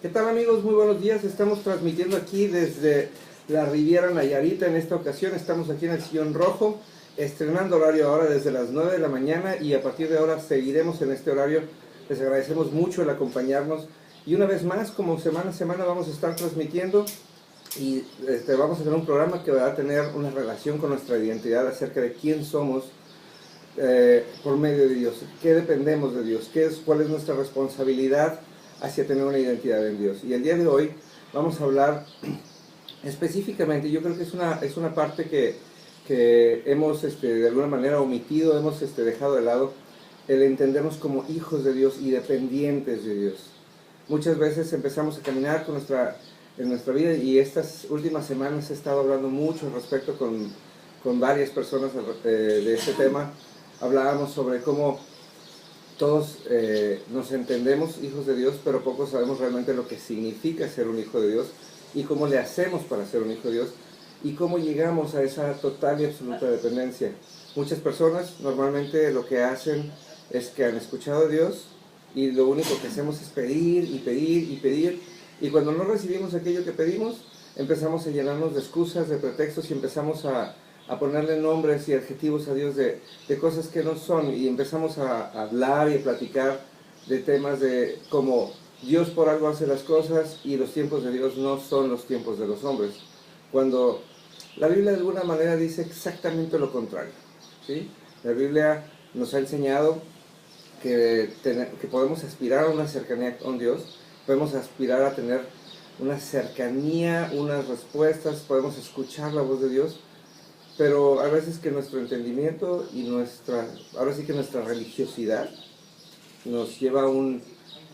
¿Qué tal, amigos? Muy buenos días. Estamos transmitiendo aquí desde la Riviera Nayarita. En esta ocasión estamos aquí en el Sillón Rojo, estrenando horario ahora desde las 9 de la mañana, y a partir de ahora seguiremos en este horario. Les agradecemos mucho el acompañarnos, y una vez más, como semana a semana, vamos a estar transmitiendo y vamos a hacer un programa que va a tener una relación con nuestra identidad, acerca de quién somos por medio de Dios, qué dependemos de Dios, cuál es nuestra responsabilidad hacia tener una identidad en Dios. Y el día de hoy vamos a hablar específicamente, yo creo que es una parte que hemos de alguna manera omitido, hemos dejado de lado, el entendernos como hijos de Dios y dependientes de Dios. Muchas veces empezamos a caminar en nuestra vida, y estas últimas semanas he estado hablando mucho al respecto con varias personas de este tema. Hablábamos sobre cómo todos nos entendemos hijos de Dios, pero pocos sabemos realmente lo que significa ser un hijo de Dios, y cómo le hacemos para ser un hijo de Dios, y cómo llegamos a esa total y absoluta dependencia. Muchas personas normalmente lo que hacen es que han escuchado a Dios, y lo único que hacemos es pedir y pedir y pedir, y cuando no recibimos aquello que pedimos, empezamos a llenarnos de excusas, de pretextos, y empezamos a ponerle nombres y adjetivos a Dios de cosas que no son, y empezamos a hablar y a platicar de temas de cómo Dios por algo hace las cosas, y los tiempos de Dios no son los tiempos de los hombres, cuando la Biblia de alguna manera dice exactamente lo contrario, ¿sí? La Biblia nos ha enseñado que podemos aspirar a una cercanía con Dios, podemos aspirar a tener una cercanía, unas respuestas, podemos escuchar la voz de Dios, pero a veces que nuestro entendimiento y ahora sí que nuestra religiosidad nos lleva a un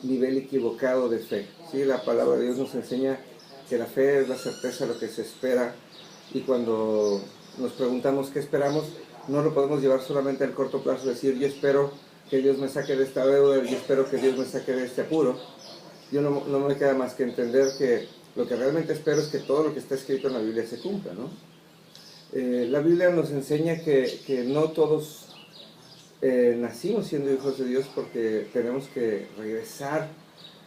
nivel equivocado de fe, ¿sí? La palabra de Dios nos enseña que la fe es la certeza de lo que se espera, y cuando nos preguntamos qué esperamos, no lo podemos llevar solamente al corto plazo, decir yo espero que Dios me saque de esta deuda, yo espero que Dios me saque de este apuro. Yo no me queda más que entender que lo que realmente espero es que todo lo que está escrito en la Biblia se cumpla, ¿no? La Biblia nos enseña que no todos nacimos siendo hijos de Dios, porque tenemos que regresar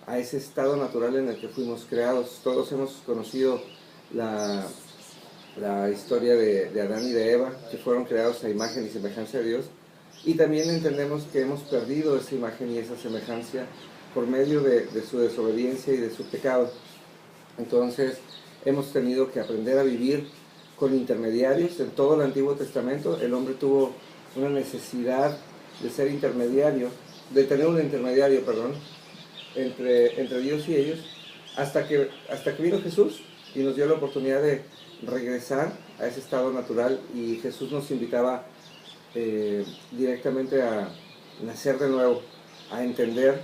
a ese estado natural en el que fuimos creados. Todos hemos conocido la historia de Adán y de Eva, que fueron creados a imagen y semejanza de Dios, y también entendemos que hemos perdido esa imagen y esa semejanza por medio de su desobediencia y de su pecado. Entonces hemos tenido que aprender a vivir con intermediarios. En todo el Antiguo Testamento el hombre tuvo una necesidad de ser intermediario, de tener un intermediario, entre Dios y ellos, hasta que vino Jesús y nos dio la oportunidad de regresar a ese estado natural, y Jesús nos invitaba directamente a nacer de nuevo, a entender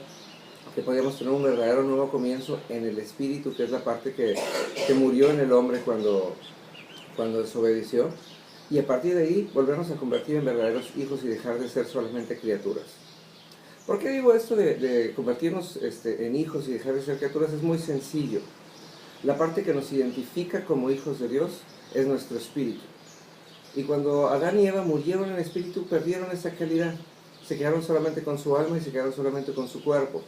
que podíamos tener un verdadero nuevo comienzo en el espíritu, que es la parte que murió en el hombre cuando desobedeció, y a partir de ahí volvernos a convertir en verdaderos hijos y dejar de ser solamente criaturas. ¿Por qué digo esto de convertirnos en hijos y dejar de ser criaturas? Es muy sencillo. La parte que nos identifica como hijos de Dios es nuestro espíritu. Y cuando Adán y Eva murieron en el espíritu, perdieron esa calidad. Se quedaron solamente con su alma y se quedaron solamente con su cuerpo.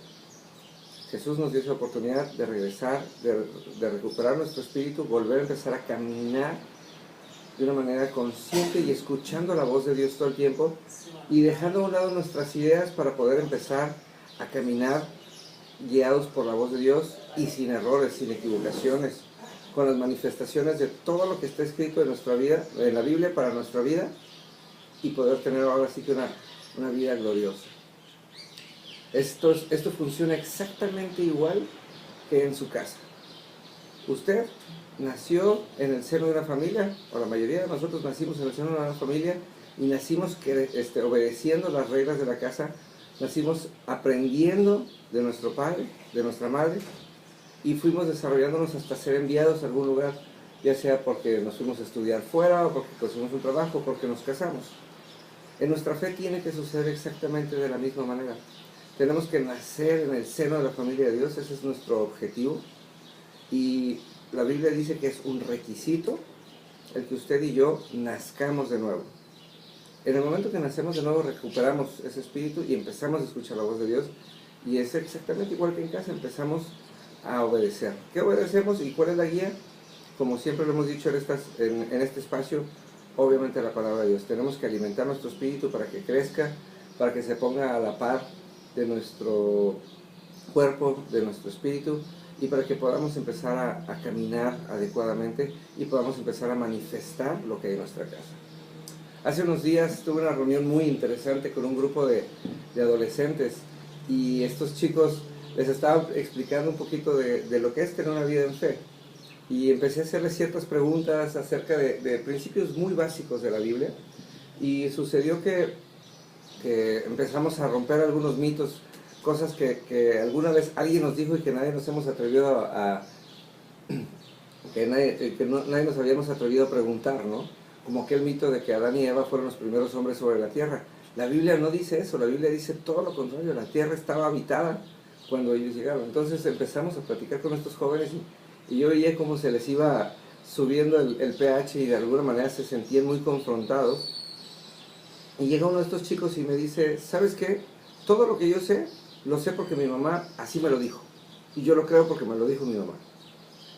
Jesús nos dio esa oportunidad de regresar, de recuperar nuestro espíritu, volver a empezar a caminar de una manera consciente y escuchando la voz de Dios todo el tiempo, y dejando a un lado nuestras ideas para poder empezar a caminar guiados por la voz de Dios, y sin errores, sin equivocaciones, con las manifestaciones de todo lo que está escrito en nuestra vida, en la Biblia para nuestra vida, y poder tener ahora sí que una vida gloriosa. Esto funciona exactamente igual que en su casa. Usted nació en el seno de una familia, o la mayoría de nosotros nacimos en el seno de una familia, y nacimos obedeciendo las reglas de la casa, nacimos aprendiendo de nuestro padre, de nuestra madre, y fuimos desarrollándonos hasta ser enviados a algún lugar, ya sea porque nos fuimos a estudiar fuera, o porque conseguimos un trabajo, o porque nos casamos. En nuestra fe tiene que suceder exactamente de la misma manera. Tenemos que nacer en el seno de la familia de Dios, ese es nuestro objetivo, y la Biblia dice que es un requisito el que usted y yo nazcamos de nuevo. En el momento que nacemos de nuevo, recuperamos ese espíritu y empezamos a escuchar la voz de Dios, y es exactamente igual que en casa. Empezamos a obedecer. ¿Qué obedecemos y cuál es la guía? Como siempre lo hemos dicho en este espacio, obviamente la palabra de Dios. Tenemos que alimentar nuestro espíritu para que crezca, para que se ponga a la par de nuestro cuerpo, de nuestro espíritu, y para que podamos empezar a caminar adecuadamente y podamos empezar a manifestar lo que hay en nuestra casa. Hace unos días tuve una reunión muy interesante con un grupo de adolescentes, y estos chicos les estaba explicando un poquito de lo que es tener una vida en fe. Y empecé a hacerles ciertas preguntas acerca de principios muy básicos de la Biblia. Y sucedió que empezamos a romper algunos mitos, cosas que alguna vez alguien nos dijo y que nadie nos hemos atrevido nadie nos habíamos atrevido a preguntar, ¿no? Como aquel mito de que Adán y Eva fueron los primeros hombres sobre la tierra. La Biblia no dice eso, la Biblia dice todo lo contrario, la tierra estaba habitada cuando ellos llegaron. Entonces empezamos a platicar con estos jóvenes y yo veía cómo se les iba subiendo el pH y de alguna manera se sentían muy confrontados. Y llega uno de estos chicos y me dice, ¿sabes qué? Todo lo que yo sé, lo sé porque mi mamá así me lo dijo. Y yo lo creo porque me lo dijo mi mamá.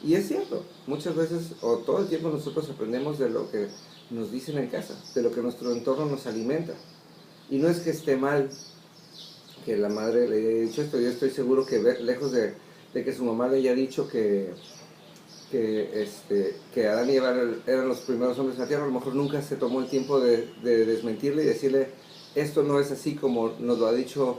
Y es cierto, muchas veces o todo el tiempo nosotros aprendemos de lo que nos dicen en casa, de lo que nuestro entorno nos alimenta. Y no es que esté mal que la madre le haya dicho esto, yo estoy seguro que lejos de que su mamá le haya dicho que Adán y Eva eran los primeros hombres en la tierra, a lo mejor nunca se tomó el tiempo de desmentirle y decirle, esto no es así como nos lo ha dicho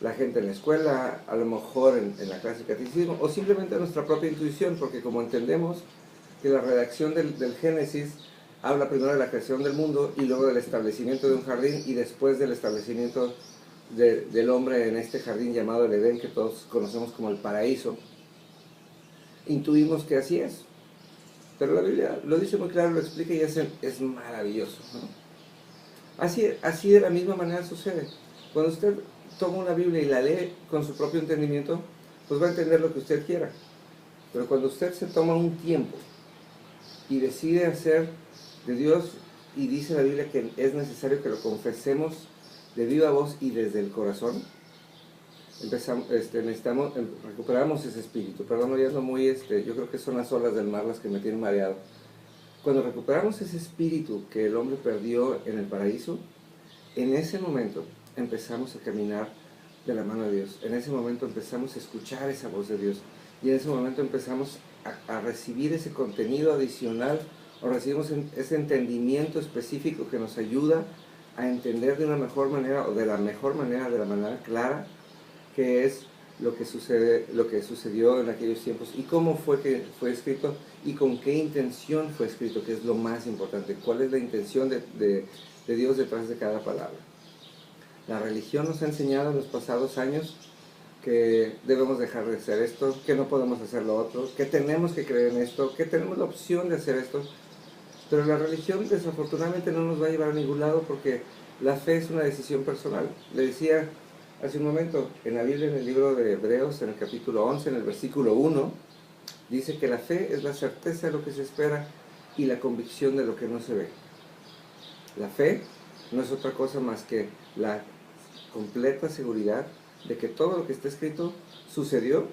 la gente en la escuela, a lo mejor en la clase de catecismo, o simplemente nuestra propia intuición, porque como entendemos que la redacción del Génesis habla primero de la creación del mundo y luego del establecimiento de un jardín y después del establecimiento del hombre en este jardín llamado el Edén, que todos conocemos como el paraíso, intuimos que así es. Pero la Biblia lo dice muy claro, lo explica y es maravilloso, ¿no? Así de la misma manera sucede. Cuando usted toma una Biblia y la lee con su propio entendimiento, pues va a entender lo que usted quiera. Pero cuando usted se toma un tiempo y decide hacer de Dios, y dice la Biblia que es necesario que lo confesemos de viva voz y desde el corazón, recuperamos ese espíritu. Perdón, ya ando muy, yo creo que son las olas del mar las que me tienen mareado. Cuando recuperamos ese espíritu que el hombre perdió en el paraíso, en ese momento empezamos a caminar de la mano de Dios. En ese momento empezamos a escuchar esa voz de Dios. Y en ese momento empezamos a recibir ese contenido adicional, o recibimos ese entendimiento específico que nos ayuda a entender de una mejor manera, o de la mejor manera, de la manera clara, qué es lo que sucedió en aquellos tiempos y cómo fue que fue escrito y con qué intención fue escrito, que es lo más importante. ¿Cuál es la intención de Dios detrás de cada palabra? La religión nos ha enseñado en los pasados años que debemos dejar de hacer esto, que no podemos hacer lo otro, que tenemos que creer en esto, que tenemos la opción de hacer esto. Pero la religión desafortunadamente no nos va a llevar a ningún lado, porque la fe es una decisión personal. Le decía hace un momento, en la Biblia, en el libro de Hebreos, en el capítulo 11, en el versículo 1, dice que la fe es la certeza de lo que se espera y la convicción de lo que no se ve. La fe no es otra cosa más que la completa seguridad de que todo lo que está escrito sucedió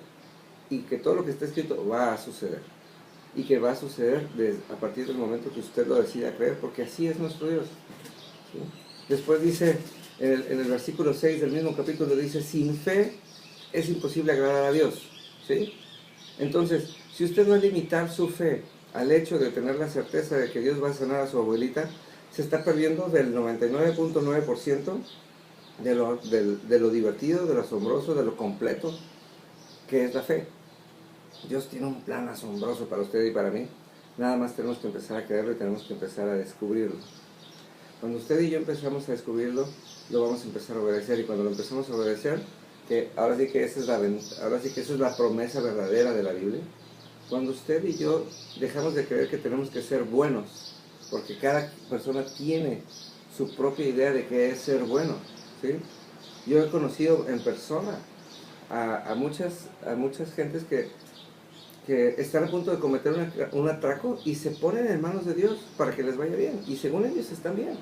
y que todo lo que está escrito va a suceder. Y que va a suceder a partir del momento que usted lo decida creer, porque así es nuestro Dios. ¿Sí? Después dice, en el versículo 6 del mismo capítulo, dice, sin fe es imposible agradar a Dios. ¿Sí? Entonces, si usted va a limitar su fe al hecho de tener la certeza de que Dios va a sanar a su abuelita, se está perdiendo del 99.9% de lo divertido, de lo asombroso, de lo completo que es la fe. Dios tiene un plan asombroso para usted y para mí. Nada más tenemos que empezar a creerlo y tenemos que empezar a descubrirlo. Cuando usted y yo empezamos a descubrirlo, lo vamos a empezar a obedecer. Y cuando lo empezamos a obedecer, que ahora sí que esa es la promesa verdadera de la Biblia. Cuando usted y yo dejamos de creer que tenemos que ser buenos, porque cada persona tiene su propia idea de qué es ser bueno, ¿sí? Yo he conocido en persona a muchas gentes que están a punto de cometer un atraco y se ponen en manos de Dios para que les vaya bien, y según ellos están bien.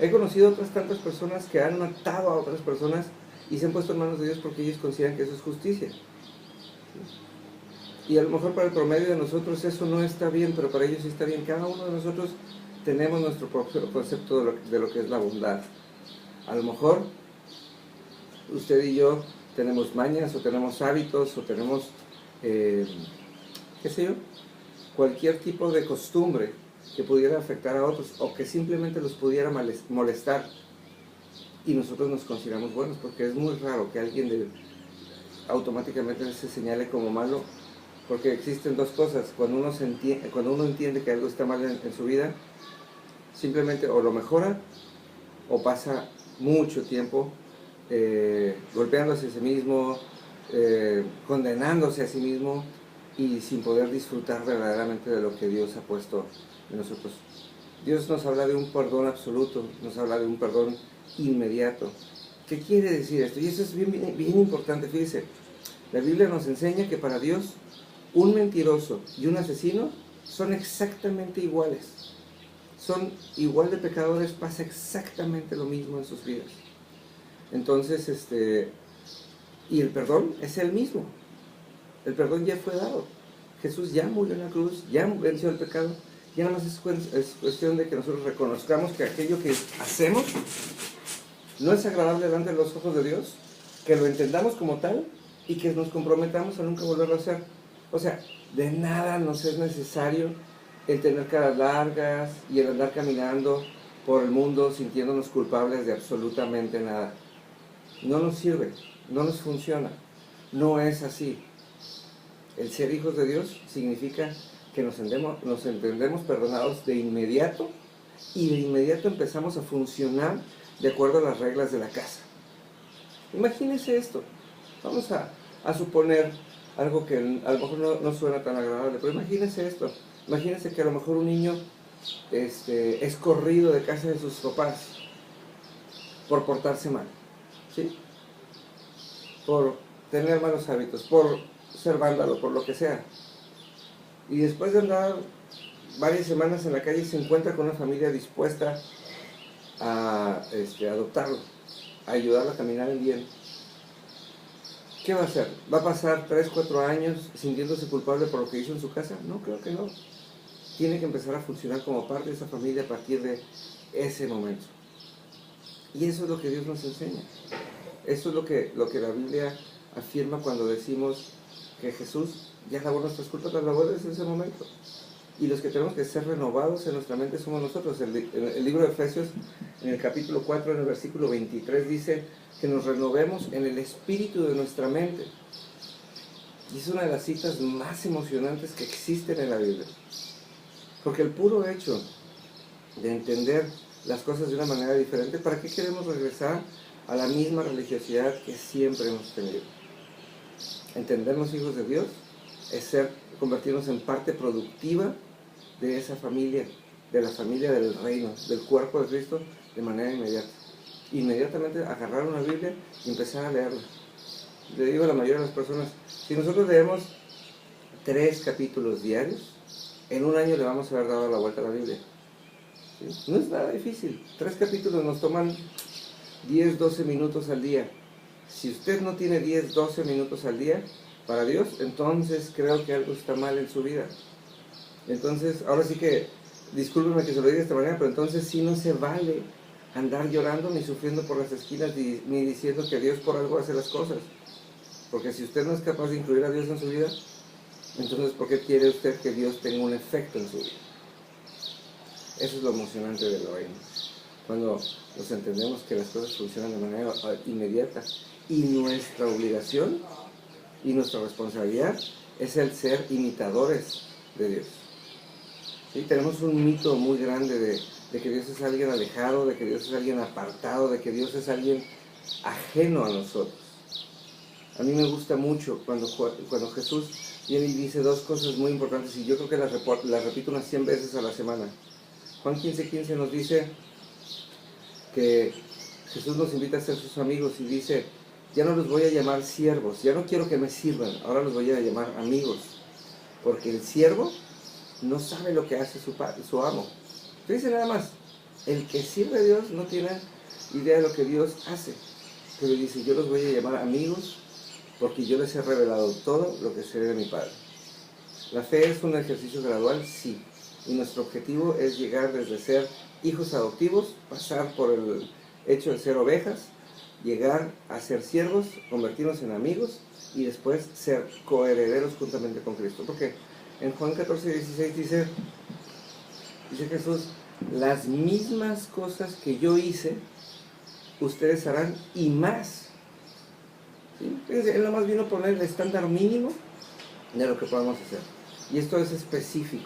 He conocido otras tantas personas que han matado a otras personas y se han puesto en manos de Dios porque ellos consideran que eso es justicia. Y a lo mejor para el promedio de nosotros eso no está bien, pero para ellos sí está bien. Cada uno de nosotros tenemos nuestro propio concepto de lo que es la bondad. A lo mejor usted y yo tenemos mañas o tenemos hábitos o tenemos, qué sé yo, cualquier tipo de costumbre que pudiera afectar a otros o que simplemente los pudiera molestar. Y nosotros nos consideramos buenos, porque es muy raro que alguien automáticamente se señale como malo, porque existen dos cosas. Cuando uno entiende que algo está mal en su vida, simplemente o lo mejora o pasa mucho tiempo golpeándose a sí mismo, condenándose a sí mismo y sin poder disfrutar verdaderamente de lo que Dios ha puesto en nosotros. Dios nos habla de un perdón absoluto, nos habla de un perdón inmediato. ¿Qué quiere decir esto? Y eso es bien importante, fíjese. La Biblia nos enseña que para Dios un mentiroso y un asesino son exactamente iguales. Son igual de pecadores, pasa exactamente lo mismo en sus vidas. Entonces, y el perdón es el mismo. El perdón ya fue dado. Jesús ya murió en la cruz, ya venció el pecado. Ya nada más es cuestión de que nosotros reconozcamos que aquello que hacemos no es agradable delante de los ojos de Dios, que lo entendamos como tal y que nos comprometamos a nunca volverlo a hacer. O sea, de nada nos es necesario el tener caras largas y el andar caminando por el mundo sintiéndonos culpables de absolutamente nada. No nos sirve, no nos funciona, no es así. El ser hijos de Dios significa que nos entendemos perdonados de inmediato y de inmediato empezamos a funcionar de acuerdo a las reglas de la casa. Imagínese esto. Vamos a suponer algo que a lo mejor no suena tan agradable, pero imagínese esto. Imagínese que a lo mejor un niño es corrido de casa de sus papás por portarse mal, ¿sí? Por tener malos hábitos, por ser vándalo, por lo que sea. Y después de andar varias semanas en la calle se encuentra con una familia dispuesta a adoptarlo, a ayudarlo a caminar en bien. ¿Qué va a hacer? ¿Va a pasar 3, 4 años sintiéndose culpable por lo que hizo en su casa? No, creo que no. Tiene que empezar a funcionar como parte de esa familia a partir de ese momento. Y eso es lo que Dios nos enseña. Eso es lo que la Biblia afirma cuando decimos que Jesús ya lavó nuestras culpas, las lavó desde ese momento. Y los que tenemos que ser renovados en nuestra mente somos nosotros. El libro de Efesios, en el capítulo 4, en el versículo 23, dice que nos renovemos en el espíritu de nuestra mente. Y es una de las citas más emocionantes que existen en la Biblia. Porque el puro hecho de entender las cosas de una manera diferente, ¿para qué queremos regresar a la misma religiosidad que siempre hemos tenido? Entendernos hijos de Dios es convertirnos en parte productiva de esa familia, de la familia del reino, del cuerpo de Cristo, de manera inmediata. Inmediatamente agarrar una Biblia y empezar a leerla. Le digo a la mayoría de las personas, si nosotros leemos 3 capítulos diarios, en un año le vamos a haber dado la vuelta a la Biblia. ¿Sí? No es nada difícil. 3 capítulos nos toman 10, 12 minutos al día. Si usted no tiene 10, 12 minutos al día para Dios, entonces creo que algo está mal en su vida. Entonces, ahora sí que, discúlpeme que se lo diga de esta manera, pero entonces sí no se vale andar llorando ni sufriendo por las esquinas ni diciendo que Dios por algo hace las cosas. Porque si usted no es capaz de incluir a Dios en su vida, entonces ¿por qué quiere usted que Dios tenga un efecto en su vida? Eso es lo emocionante de lo reino. Cuando nos entendemos que las cosas funcionan de manera inmediata y nuestra obligación y nuestra responsabilidad es el ser imitadores de Dios. ¿Sí? Tenemos un mito muy grande de que Dios es alguien alejado, de que Dios es alguien apartado, de que Dios es alguien ajeno a nosotros. A mí me gusta mucho cuando Jesús viene y dice 2 cosas muy importantes, y yo creo que las repito unas 100 veces a la semana. Juan 15:15 nos dice que Jesús nos invita a ser sus amigos y dice, ya no los voy a llamar siervos, ya no quiero que me sirvan, ahora los voy a llamar amigos, porque el siervo no sabe lo que hace su amo. Dice nada más, el que sirve a Dios no tiene idea de lo que Dios hace, pero dice, yo los voy a llamar amigos porque yo les he revelado todo lo que sé de mi Padre. La fe es un ejercicio gradual, sí, y nuestro objetivo es llegar desde ser hijos adoptivos, pasar por el hecho de ser ovejas, llegar a ser siervos, convertirnos en amigos y después ser coherederos juntamente con Cristo. Porque en Juan 14:16 dice Jesús, las mismas cosas que yo hice, ustedes harán y más. ¿Sí? Entonces, él nomás vino a poner el estándar mínimo de lo que podemos hacer. Y esto es específico.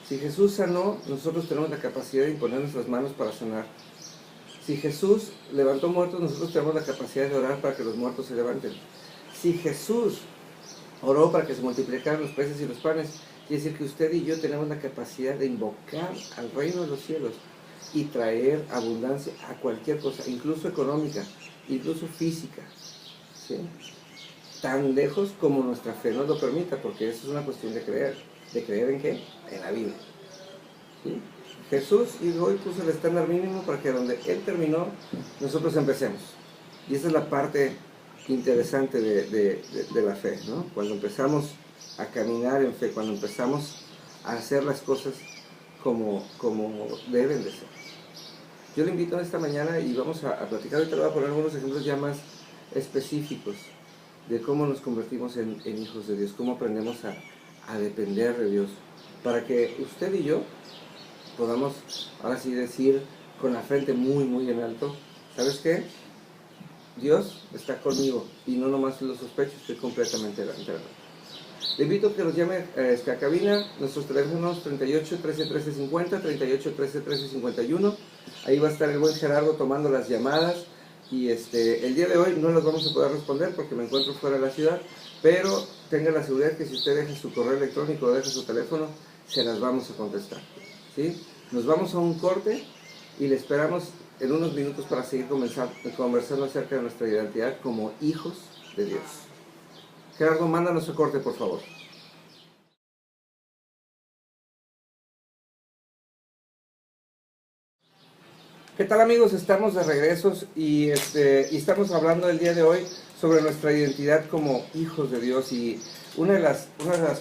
Si Jesús sanó, nosotros tenemos la capacidad de imponer nuestras manos para sanar. Si Jesús levantó muertos, nosotros tenemos la capacidad de orar para que los muertos se levanten. Si Jesús oró para que se multiplicaran los peces y los panes, quiere decir que usted y yo tenemos la capacidad de invocar al reino de los cielos y traer abundancia a cualquier cosa, incluso económica, incluso física. ¿Sí? Tan lejos como nuestra fe nos lo permita, porque eso es una cuestión de creer. ¿De creer en qué? En la Biblia. ¿Sí? Jesús y hoy puso el estándar mínimo para que donde Él terminó, nosotros empecemos. Y esa es la parte interesante de la fe, ¿no? Cuando empezamos a caminar en fe, cuando empezamos a hacer las cosas como deben de ser. Yo le invito a esta mañana y vamos a platicar. Ahorita le voy a poner algunos ejemplos ya más específicos de cómo nos convertimos en hijos de Dios, cómo aprendemos a depender de Dios, para que usted y yo podamos ahora sí decir con la frente muy muy en alto, ¿sabes qué? Dios está conmigo y no nomás lo sospecho, estoy completamente enterado. Le invito a que nos llame a cabina, nuestros teléfonos 38 13 13 50, 38 13 13 51. Ahí va a estar el buen Gerardo tomando las llamadas. Y el día de hoy no las vamos a poder responder porque me encuentro fuera de la ciudad, pero tenga la seguridad que si usted deja su correo electrónico o deja su teléfono, se las vamos a contestar. ¿Sí? Nos vamos a un corte y le esperamos en unos minutos para seguir conversando acerca de nuestra identidad como hijos de Dios. Gerardo, mándanos a corte, por favor. ¿Qué tal, amigos? Estamos de regresos y estamos hablando el día de hoy sobre nuestra identidad como hijos de Dios. Y una de las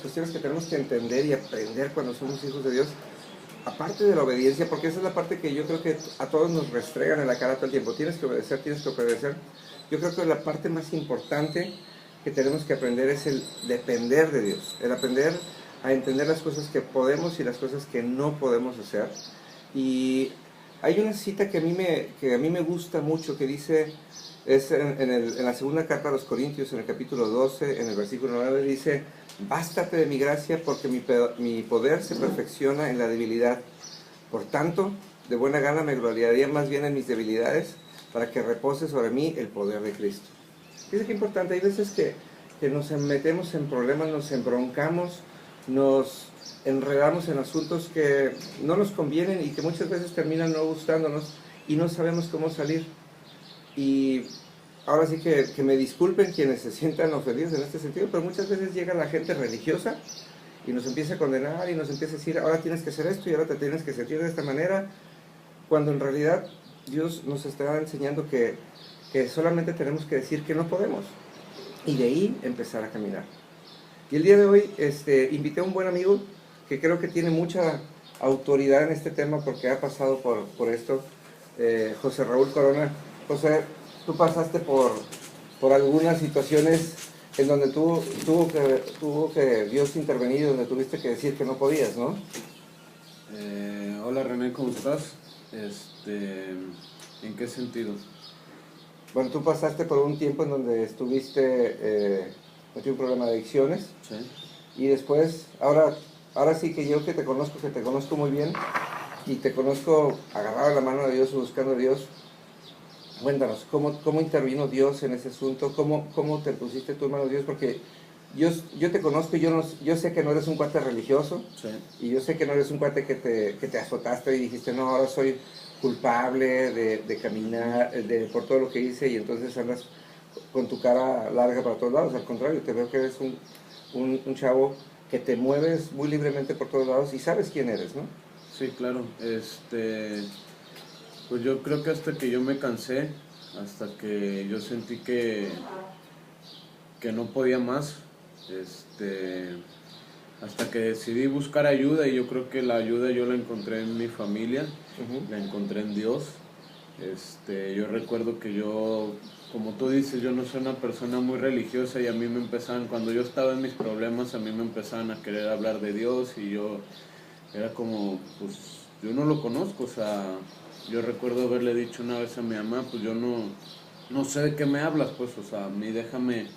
cuestiones que tenemos que entender y aprender cuando somos hijos de Dios, aparte de la obediencia, porque esa es la parte que yo creo que a todos nos restregan en la cara todo el tiempo, tienes que obedecer, tienes que obedecer. Yo creo que la parte más importante que tenemos que aprender es el depender de Dios, el aprender a entender las cosas que podemos y las cosas que no podemos hacer. Y hay una cita que a mí me gusta mucho, que dice, es en la segunda carta a los Corintios, en el capítulo 12, en el versículo 9, dice: bástate de mi gracia, porque mi poder se perfecciona en la debilidad. Por tanto, de buena gana me gloriaría más bien en mis debilidades, para que repose sobre mí el poder de Cristo. Fíjate qué importante, hay veces que nos metemos en problemas, nos embroncamos, nos enredamos en asuntos que no nos convienen y que muchas veces terminan no gustándonos y no sabemos cómo salir. Y ahora sí que me disculpen quienes se sientan ofendidos en este sentido, pero muchas veces llega la gente religiosa y nos empieza a condenar y nos empieza a decir: ahora tienes que hacer esto y ahora te tienes que sentir de esta manera, cuando en realidad Dios nos está enseñando que solamente tenemos que decir que no podemos y de ahí empezar a caminar. Y el día de hoy invité a un buen amigo que creo que tiene mucha autoridad en este tema porque ha pasado por esto, José Raúl Corona. José, tú pasaste por algunas situaciones en donde tuvo que Dios intervenir, donde tuviste que decir que no podías, ¿no? Hola René, ¿cómo estás? ¿En qué sentido? Bueno, tú pasaste por un tiempo en donde estuviste metido en un problema de adicciones. Sí. Y después, ahora sí que yo que te conozco muy bien y te conozco agarrado a la mano de Dios, buscando a Dios. Cuéntanos, ¿cómo intervino Dios en ese asunto? ¿Cómo te pusiste tu mano a Dios? Porque yo te conozco y yo sé que no eres un cuate religioso. Sí. Y yo sé que no eres un cuate que te azotaste y dijiste: no, ahora soy culpable de caminar, por todo lo que hice, y entonces andas con tu cara larga para todos lados. Al contrario, te veo que eres un chavo que te mueves muy libremente por todos lados y sabes quién eres, ¿no? Sí, claro. Pues yo creo que hasta que yo me cansé, hasta que yo sentí que que no podía más, hasta que decidí buscar ayuda, y yo creo que la ayuda yo la encontré en mi familia, la encontré en Dios. Yo recuerdo que yo, como tú dices, yo no soy una persona muy religiosa, y a mí me empezaban, cuando yo estaba en mis problemas, a mí me empezaban a querer hablar de Dios, y yo era como, pues yo no lo conozco. O sea, yo recuerdo haberle dicho una vez a mi mamá, pues yo no sé de qué me hablas, pues, o sea, a mí déjame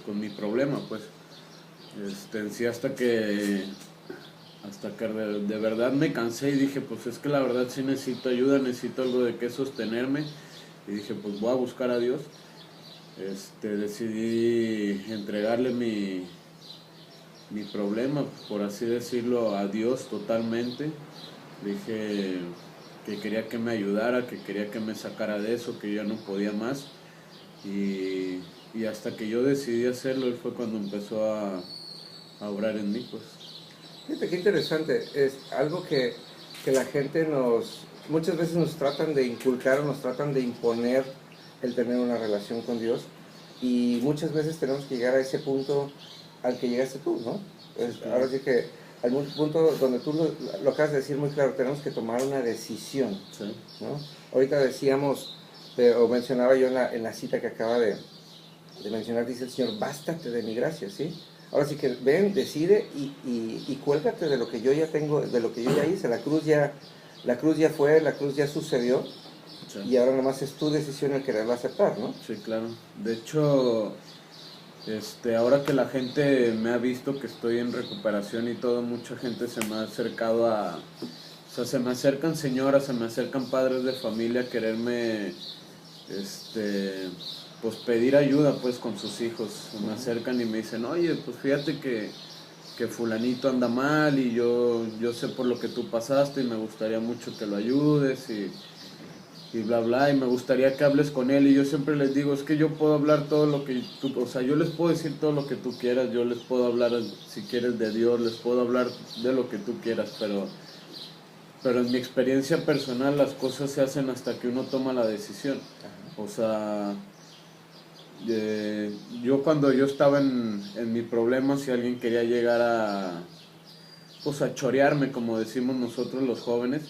con mi problema, pues. En sí, hasta que de verdad me cansé y dije, pues es que la verdad sí necesito ayuda, necesito algo de qué sostenerme, y dije, pues voy a buscar a Dios. Decidí entregarle mi problema, por así decirlo, a Dios totalmente. Dije que quería que me ayudara, que quería que me sacara de eso, que yo ya no podía más, y hasta que yo decidí hacerlo, él fue cuando empezó a obrar en mí, pues. Fíjate qué interesante, es algo que la gente muchas veces nos tratan de inculcar o nos tratan de imponer el tener una relación con Dios, y muchas veces tenemos que llegar a ese punto al que llegaste tú, ¿no? Ahora sí que al punto donde tú lo acabas de decir muy claro, tenemos que tomar una decisión, Sí. ¿no? Ahorita decíamos, o mencionaba yo en la cita que acaba de mencionar, dice el Señor, bástate de mi gracia, ¿sí? Ahora sí que ven, decide y cuélgate de lo que yo ya tengo, de lo que yo ya hice. La cruz ya fue, la cruz ya sucedió, sí. Y ahora nomás es tu decisión el quererlo aceptar, ¿no? Sí, claro. De hecho, ahora que la gente me ha visto que estoy en recuperación y todo, mucha gente se me ha acercado o sea, se me acercan señoras, se me acercan padres de familia a quererme, pues pedir ayuda, pues, con sus hijos. Se me acercan y me dicen, oye, pues fíjate que fulanito anda mal, y yo sé por lo que tú pasaste, y me gustaría mucho que lo ayudes, y bla bla, y me gustaría que hables con él. Y yo siempre les digo, es que yo puedo hablar todo lo que tú, o sea, yo les puedo decir todo lo que tú quieras, yo les puedo hablar, si quieres, de Dios, les puedo hablar de lo que tú quieras, pero en mi experiencia personal las cosas se hacen hasta que uno toma la decisión. O sea, yo cuando yo estaba en mi problema, si alguien quería llegar pues a chorearme, como decimos nosotros los jóvenes,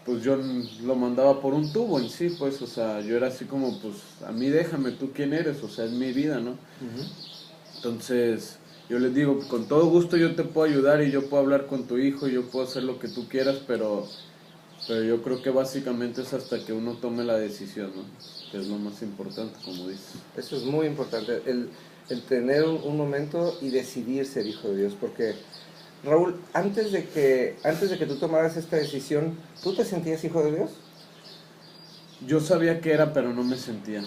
pues yo lo mandaba por un tubo en sí, pues. O sea, yo era así como, pues, a mí déjame, tú quién eres, o sea, es mi vida, ¿no? Entonces, yo les digo, con todo gusto yo te puedo ayudar, y yo puedo hablar con tu hijo, y yo puedo hacer lo que tú quieras, pero yo creo que básicamente es hasta que uno tome la decisión, ¿no? Que es lo más importante, como dices. Eso es muy importante, el tener un momento y decidir ser hijo de Dios, porque Raúl, antes de que tú tomaras esta decisión, ¿tú te sentías hijo de Dios? Yo sabía que era, pero no me sentía.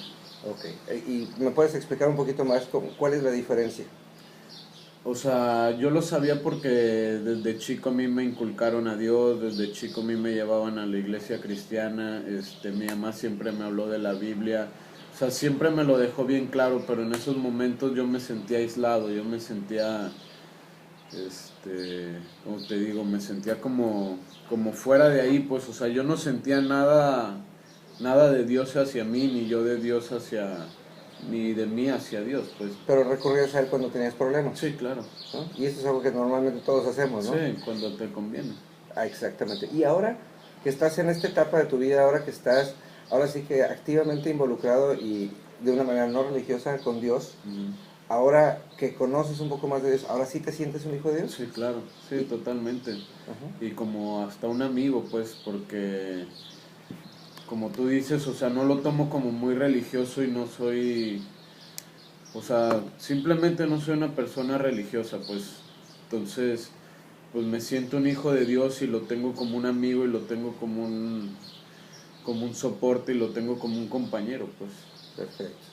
Ok, ¿y me puedes explicar un poquito más cuál es la diferencia? O sea, yo lo sabía porque desde chico a mí me inculcaron a Dios, desde chico a mí me llevaban a la iglesia cristiana, mi mamá siempre me habló de la Biblia, o sea, siempre me lo dejó bien claro, pero en esos momentos yo me sentía aislado, yo me sentía, como te digo, me sentía como fuera de ahí, pues. O sea, yo no sentía nada de Dios hacia mí, ni yo de Dios ni de mí hacia Dios, pues. Pero recurrías a él cuando tenías problemas. Sí, claro. ¿No? Y eso es algo que normalmente todos hacemos, ¿no? Sí, cuando te conviene. Ah, exactamente. Y ahora que estás en esta etapa de tu vida, ahora que estás, ahora sí que activamente involucrado y de una manera no religiosa con Dios, ahora que conoces un poco más de Dios, ¿ahora sí te sientes un hijo de Dios? Sí, claro, sí, totalmente. Y como hasta un amigo, pues, porque como tú dices, o sea, no lo tomo como muy religioso, y no soy, o sea, simplemente no soy una persona religiosa, pues. Entonces, pues me siento un hijo de Dios, y lo tengo como un amigo, y lo tengo como un soporte, y lo tengo como un compañero, pues. Perfecto.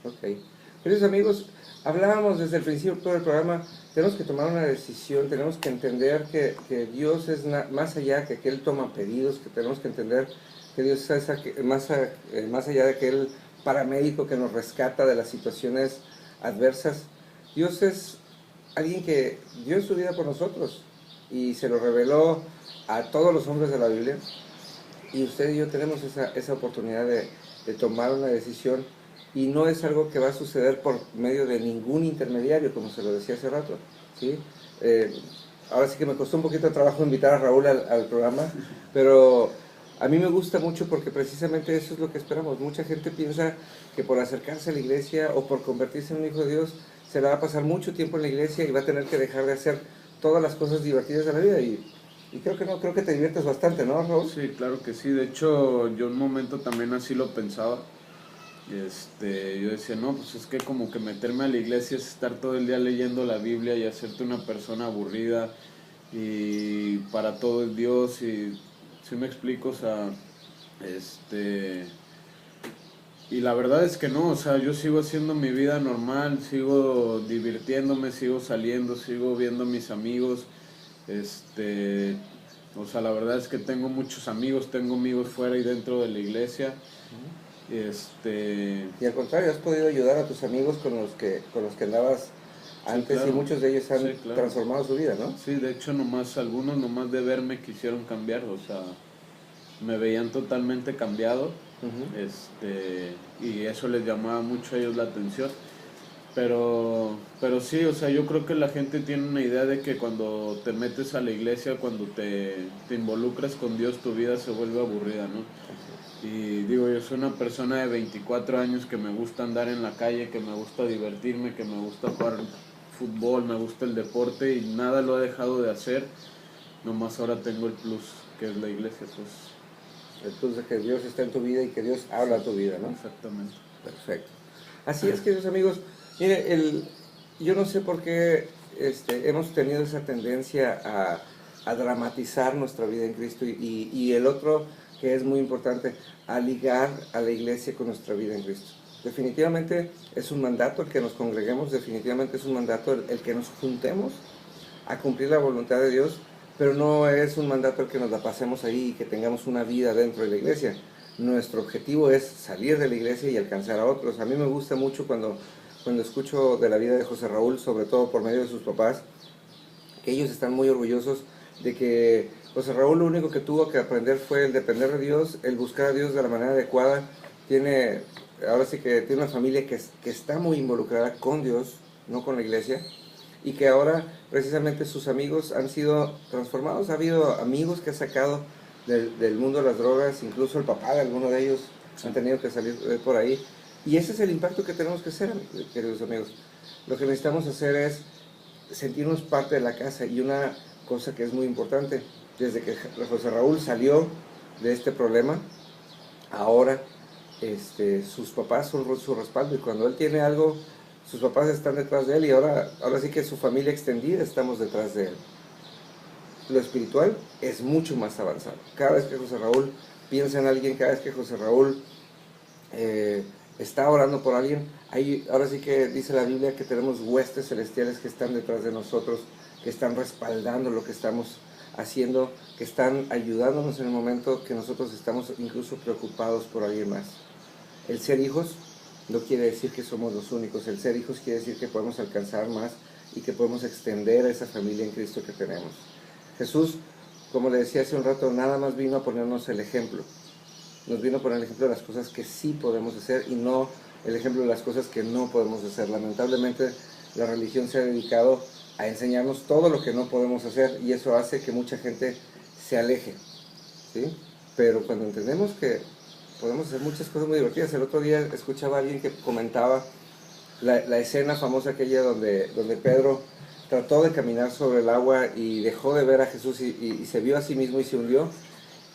Ok. Queridos amigos, hablábamos desde el principio del programa, tenemos que tomar una decisión, tenemos que entender que Dios es más allá que Él toma pedidos, que tenemos que entender que Dios es más allá de que Él paramédico que nos rescata de las situaciones adversas. Dios es alguien que dio su vida por nosotros y se lo reveló a todos los hombres de la Biblia, y usted y yo tenemos esa oportunidad de tomar una decisión y no es algo que va a suceder por medio de ningún intermediario, como se lo decía hace rato, ¿sí? Ahora sí que me costó un poquito de trabajo invitar a Raúl al programa, pero a mí me gusta mucho porque precisamente eso es lo que esperamos. Mucha gente piensa que por acercarse a la iglesia o por convertirse en un hijo de Dios, se le va a pasar mucho tiempo en la iglesia y va a tener que dejar de hacer todas las cosas divertidas de la vida. Y creo que no, creo que te diviertes bastante, ¿no, Raúl? Sí, claro que sí. De hecho, yo un momento también así lo pensaba. Yo decía, no, pues es que como que meterme a la iglesia es estar todo el día leyendo la Biblia y hacerte una persona aburrida y para todo es Dios y si me explico, o sea, y la verdad es que no, o sea, yo sigo haciendo mi vida normal, sigo divirtiéndome, sigo saliendo, sigo viendo a mis amigos, o sea, la verdad es que tengo muchos amigos, tengo amigos fuera y dentro de la iglesia. Y al contrario, has podido ayudar a tus amigos con los que andabas antes, sí, claro. Y muchos de ellos han transformado su vida, ¿no? Sí, de hecho algunos nomás de verme quisieron cambiar, o sea, me veían totalmente cambiado, y eso les llamaba mucho a ellos la atención. Pero sí, o sea, yo creo que la gente tiene una idea de que cuando te metes a la iglesia, cuando te involucras con Dios, tu vida se vuelve aburrida, ¿no? Y digo, yo soy una persona de 24 años que me gusta andar en la calle, que me gusta divertirme, que me gusta jugar fútbol, me gusta el deporte y nada lo he dejado de hacer, nomás ahora tengo el plus, que es la iglesia, pues. El plus de que Dios está en tu vida y que Dios habla a tu vida, ¿no? Exactamente. Perfecto. Así es, queridos amigos, mire, yo no sé por qué hemos tenido esa tendencia a dramatizar nuestra vida en Cristo y el otro, que es muy importante, a ligar a la iglesia con nuestra vida en Cristo. Definitivamente es un mandato el que nos congreguemos, definitivamente es un mandato el que nos juntemos a cumplir la voluntad de Dios, pero no es un mandato el que nos la pasemos ahí y que tengamos una vida dentro de la iglesia. Nuestro objetivo es salir de la iglesia y alcanzar a otros. A mí me gusta mucho cuando escucho de la vida de José Raúl, sobre todo por medio de sus papás, que ellos están muy orgullosos de que José Raúl lo único que tuvo que aprender fue el depender de Dios, el buscar a Dios de la manera adecuada. Ahora sí que tiene una familia que está muy involucrada con Dios, no con la iglesia, y que ahora precisamente sus amigos han sido transformados. Ha habido amigos que ha sacado del mundo de las drogas, incluso el papá de alguno de ellos han tenido que salir por ahí. Y ese es el impacto que tenemos que hacer, queridos amigos. Lo que necesitamos hacer es sentirnos parte de la casa. Y una cosa que es muy importante, desde que José Raúl salió de este problema, ahora sus papás son su respaldo, y cuando él tiene algo, sus papás están detrás de él, y ahora sí que su familia extendida estamos detrás de él. Lo espiritual es mucho más avanzado. Cada vez que José Raúl piensa en alguien, cada vez que José Raúl está orando por alguien, ahora sí que dice la Biblia que tenemos huestes celestiales que están detrás de nosotros, que están respaldando lo que estamos haciendo, que están ayudándonos en el momento que nosotros estamos incluso preocupados por alguien más. El ser hijos no quiere decir que somos los únicos. El ser hijos quiere decir que podemos alcanzar más y que podemos extender a esa familia en Cristo que tenemos. Jesús, como le decía hace un rato, nada más vino a ponernos el ejemplo. Nos vino a poner el ejemplo de las cosas que sí podemos hacer y no el ejemplo de las cosas que no podemos hacer. Lamentablemente, la religión se ha dedicado a enseñarnos todo lo que no podemos hacer, y eso hace que mucha gente se aleje, ¿sí? Pero cuando entendemos que podemos hacer muchas cosas muy divertidas. El otro día escuchaba a alguien que comentaba la escena famosa aquella donde Pedro trató de caminar sobre el agua y dejó de ver a Jesús y se vio a sí mismo y se hundió.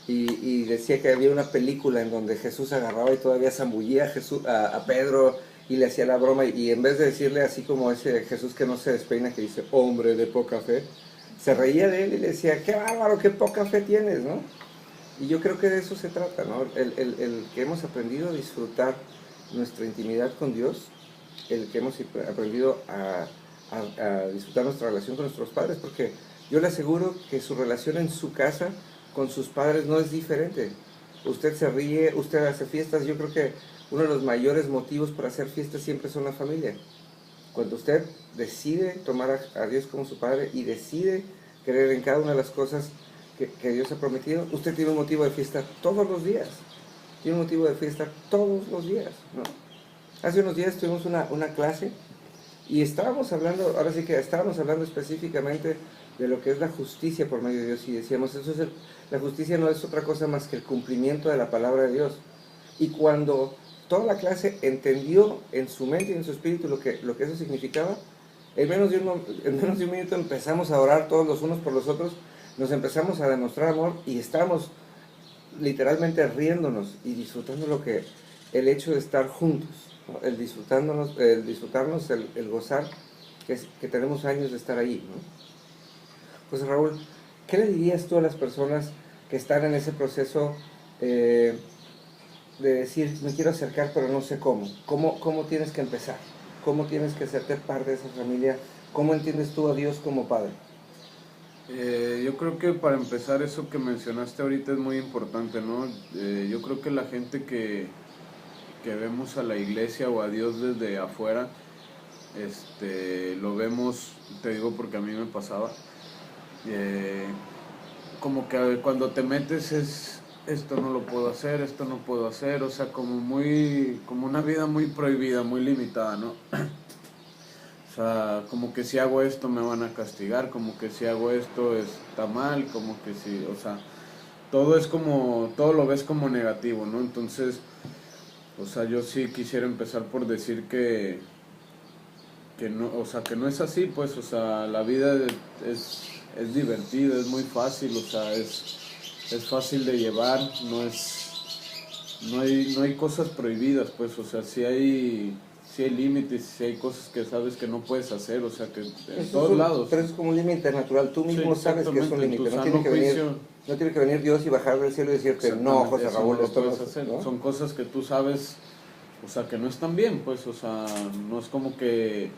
Y decía que había una película en donde Jesús agarraba y todavía zambullía a Pedro y le hacía la broma, y en vez de decirle así como ese Jesús que no se despeina, que dice, hombre de poca fe, se reía de él y le decía, qué bárbaro, qué poca fe tienes, ¿no? Y yo creo que de eso se trata, ¿no? El que hemos aprendido a disfrutar nuestra intimidad con Dios, el que hemos aprendido a disfrutar nuestra relación con nuestros padres, porque yo le aseguro que su relación en su casa con sus padres no es diferente. Usted se ríe, usted hace fiestas. Yo creo que uno de los mayores motivos para hacer fiestas siempre son la familia. Cuando usted decide tomar a Dios como su Padre y decide creer en cada una de las cosas que Dios ha prometido, usted tiene un motivo de fiesta todos los días. Tiene un motivo de fiesta todos los días, ¿no? Hace unos días tuvimos una clase y estábamos hablando, ahora sí que estábamos hablando específicamente de lo que es la justicia por medio de Dios y decíamos, la justicia no es otra cosa más que el cumplimiento de la palabra de Dios. Y cuando toda la clase entendió en su mente y en su espíritu lo que eso significaba, en menos de un minuto empezamos a orar todos los unos por los otros, nos empezamos a demostrar amor y estábamos literalmente riéndonos y disfrutando el hecho de estar juntos, ¿no? El disfrutarnos, el gozar, que tenemos años de estar ahí, ¿no? Pues Raúl, ¿qué le dirías tú a las personas que están en ese proceso de decir, me quiero acercar pero no sé cómo? ¿Cómo tienes que empezar? ¿Cómo tienes que hacerte parte de esa familia? ¿Cómo entiendes tú a Dios como Padre? Yo creo que para empezar eso que mencionaste ahorita es muy importante, ¿no? Yo creo que la gente que vemos a la iglesia o a Dios desde afuera, lo vemos, te digo porque a mí me pasaba, como que cuando te metes es, esto no lo puedo hacer, esto no puedo hacer, o sea, como una vida muy prohibida, muy limitada, ¿no? O sea, como que si hago esto me van a castigar, como que si hago esto está mal, como que si, o sea, todo lo ves como negativo, ¿no? Entonces, o sea, yo sí quisiera empezar por decir que no, o sea, que no es así, pues, o sea, la vida es divertida, es muy fácil, o sea, es fácil de llevar, no hay cosas prohibidas, pues, o sea, sí hay límites, sí hay cosas que sabes que no puedes hacer, o sea, que en todos lados. Pero eso es como un límite natural, tú mismo Sí, sabes que es un límite, no tiene que venir Dios y bajar del cielo y decirte, no, José Raúl, esto no puedes hacer, ¿no? Son cosas que tú sabes, o sea, que no están bien, pues, o sea, no es como que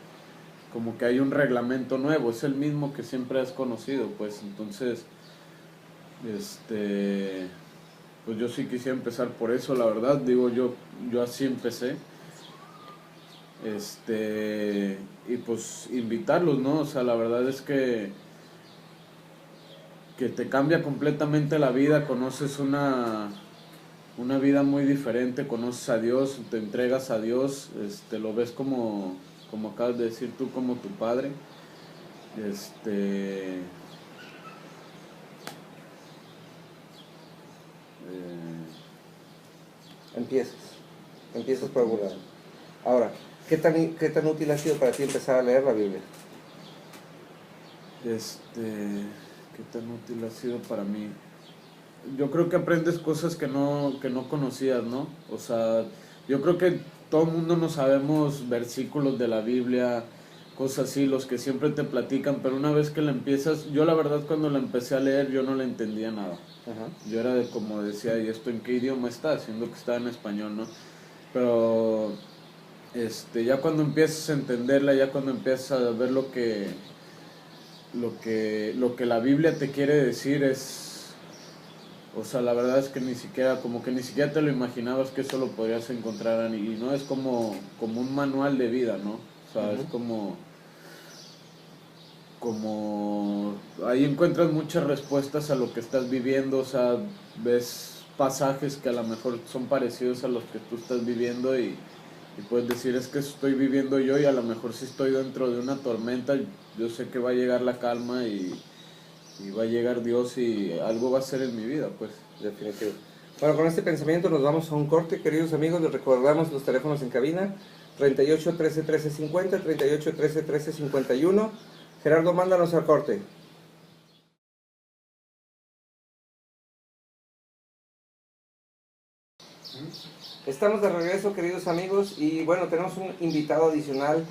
hay un reglamento nuevo, es el mismo que siempre has conocido, pues. Entonces, pues yo sí quisiera empezar por eso, la verdad, digo, yo así empecé, y pues invitarlos, ¿no? O sea, la verdad es que te cambia completamente la vida, conoces una vida muy diferente, conoces a Dios, te entregas a Dios, lo ves como acabas de decir tú, como tu padre. Eh, Empiezas por algún lado. Ahora, ¿qué tan útil ha sido para ti empezar a leer la Biblia? ¿Qué tan útil ha sido para mí? Yo creo que aprendes cosas que no conocías, ¿no? O sea, yo creo que todo el mundo no sabemos versículos de la Biblia, cosas así, los que siempre te platican, pero una vez que la empiezas, yo la verdad cuando la empecé a leer yo no le entendía nada. Ajá. Yo era como decía, ¿y esto en qué idioma está? Siendo que está en español, ¿no? Pero ya cuando empiezas a entenderla, ya cuando empiezas a ver lo que la Biblia te quiere decir o sea, la verdad es que ni siquiera te lo imaginabas que eso lo podrías encontrar, y no es como un manual de vida, ¿no? O sea, es como ahí encuentras muchas respuestas a lo que estás viviendo, o sea, ves pasajes que a lo mejor son parecidos a los que tú estás viviendo y puedes decir, es que eso estoy viviendo yo, y a lo mejor si estoy dentro de una tormenta, yo sé que va a llegar la calma y va a llegar Dios y algo va a ser en mi vida, pues. Definitivo. Bueno, con este pensamiento nos vamos a un corte, queridos amigos. Les recordamos los teléfonos en cabina: 38 13 13 50, 38 13 13 51. Gerardo, mándanos al corte. Estamos de regreso, queridos amigos, y bueno, tenemos un invitado adicional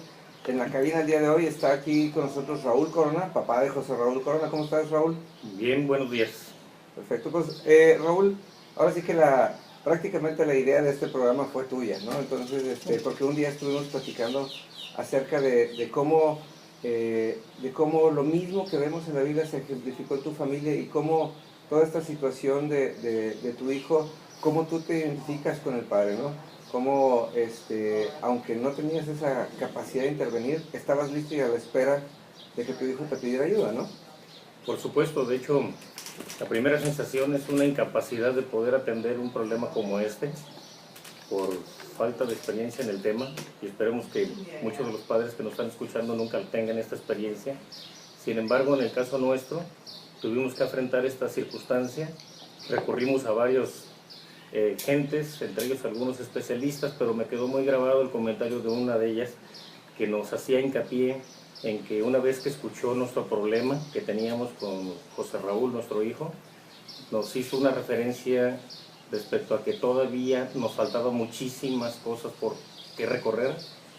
en la cabina el día de hoy. Está aquí con nosotros Raúl Corona, papá de José Raúl Corona. ¿Cómo estás, Raúl? Bien, buenos días. Perfecto, pues Raúl, ahora sí que prácticamente la idea de este programa fue tuya, ¿no? Entonces, porque un día estuvimos platicando acerca de cómo lo mismo que vemos en la Biblia se ejemplificó en tu familia, y cómo toda esta situación de tu hijo, cómo tú te identificas con el padre, ¿no? Cómo, aunque no tenías esa capacidad de intervenir, estabas listo y a la espera de que tu hijo te pidiera ayuda, ¿no? Por supuesto, de hecho, la primera sensación es una incapacidad de poder atender un problema como este, por falta de experiencia en el tema y esperemos que muchos de los padres que nos están escuchando nunca tengan esta experiencia. Sin embargo, en el caso nuestro, tuvimos que enfrentar esta circunstancia, recurrimos a varios gentes, entre ellos algunos especialistas, pero me quedó muy grabado el comentario de una de ellas que nos hacía hincapié en que una vez que escuchó nuestro problema que teníamos con José Raúl, nuestro hijo, nos hizo una referencia respecto a que todavía nos faltaban muchísimas cosas por que recorrer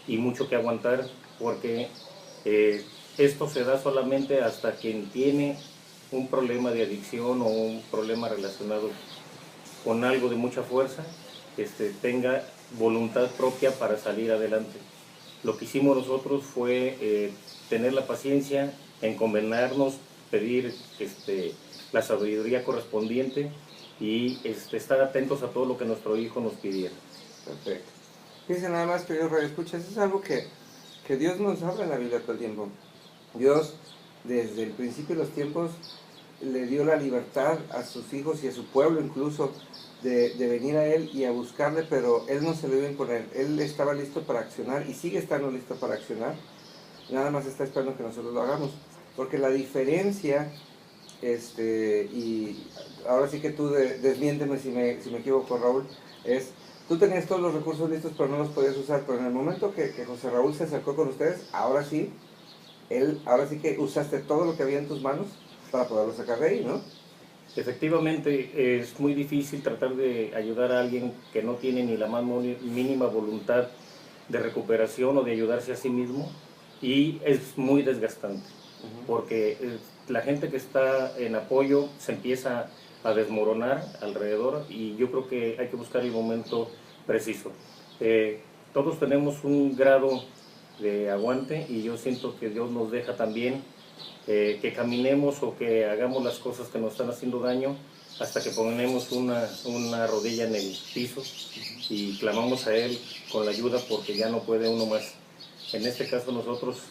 y mucho que aguantar, porque esto se da solamente hasta quien tiene un problema de adicción o un problema relacionado con algo de mucha fuerza, tenga voluntad propia para salir adelante. Lo que hicimos nosotros fue tener la paciencia, encomendarnos, pedir la sabiduría correspondiente y estar atentos a todo lo que nuestro hijo nos pidiera. Perfecto. Fíjense nada más, queridos radioescuchas, es algo que Dios nos habla en la Biblia todo el tiempo. Dios, desde el principio de los tiempos, le dio la libertad a sus hijos y a su pueblo incluso de venir a Él y a buscarle, pero Él no se lo iba a imponer. Él estaba listo para accionar y sigue estando listo para accionar. Nada más está esperando que nosotros lo hagamos. Porque la diferencia, y ahora sí que tú desmiénteme si me equivoco, Raúl, es, tú tenías todos los recursos listos pero no los podías usar, pero en el momento que José Raúl se acercó con ustedes, ahora sí que usaste todo lo que había en tus manos para poderlo sacar de ahí, ¿no? Efectivamente, es muy difícil tratar de ayudar a alguien que no tiene ni la más mínima voluntad de recuperación o de ayudarse a sí mismo, y es muy desgastante, porque la gente que está en apoyo se empieza a desmoronar alrededor y yo creo que hay que buscar el momento preciso. Todos tenemos un grado de aguante y yo siento que Dios nos deja también que caminemos o que hagamos las cosas que nos están haciendo daño hasta que ponemos una rodilla en el piso y clamamos a Él con la ayuda porque ya no puede uno más. En este caso nosotros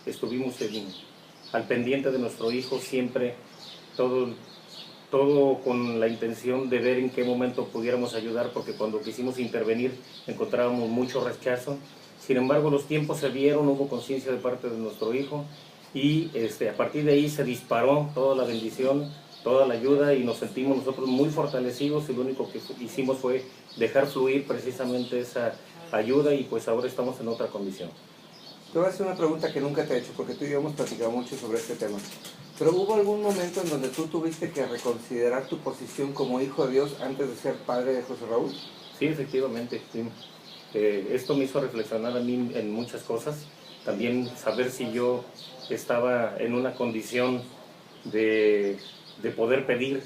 estuvimos al pendiente de nuestro hijo siempre, todo con la intención de ver en qué momento pudiéramos ayudar, porque cuando quisimos intervenir encontrábamos mucho rechazo. Sin embargo, los tiempos se dieron, hubo conciencia de parte de nuestro hijo y a partir de ahí se disparó toda la bendición, toda la ayuda y nos sentimos nosotros muy fortalecidos y lo único que hicimos fue dejar fluir precisamente esa ayuda y pues ahora estamos en otra condición. Te voy a hacer una pregunta que nunca te he hecho porque tú y yo hemos platicado mucho sobre este tema. Pero ¿hubo algún momento en donde tú tuviste que reconsiderar tu posición como hijo de Dios antes de ser padre de José Raúl? Sí, efectivamente. Sí. Esto me hizo reflexionar a mí en muchas cosas. También saber si yo estaba en una condición de poder pedir,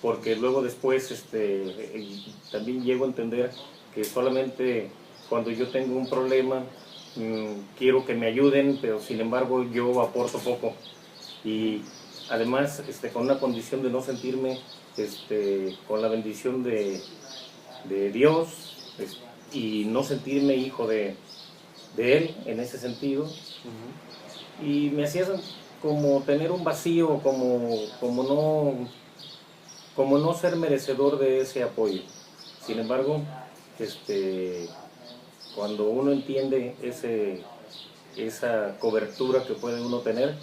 porque luego después también llego a entender que solamente cuando yo tengo un problema quiero que me ayuden, pero sin embargo yo aporto poco. Y además con una condición de no sentirme con la bendición de Dios y no sentirme hijo de Él en ese sentido. Y me hacía como tener un vacío, como no ser merecedor de ese apoyo. Sin embargo, cuando uno entiende esa cobertura que puede uno tener,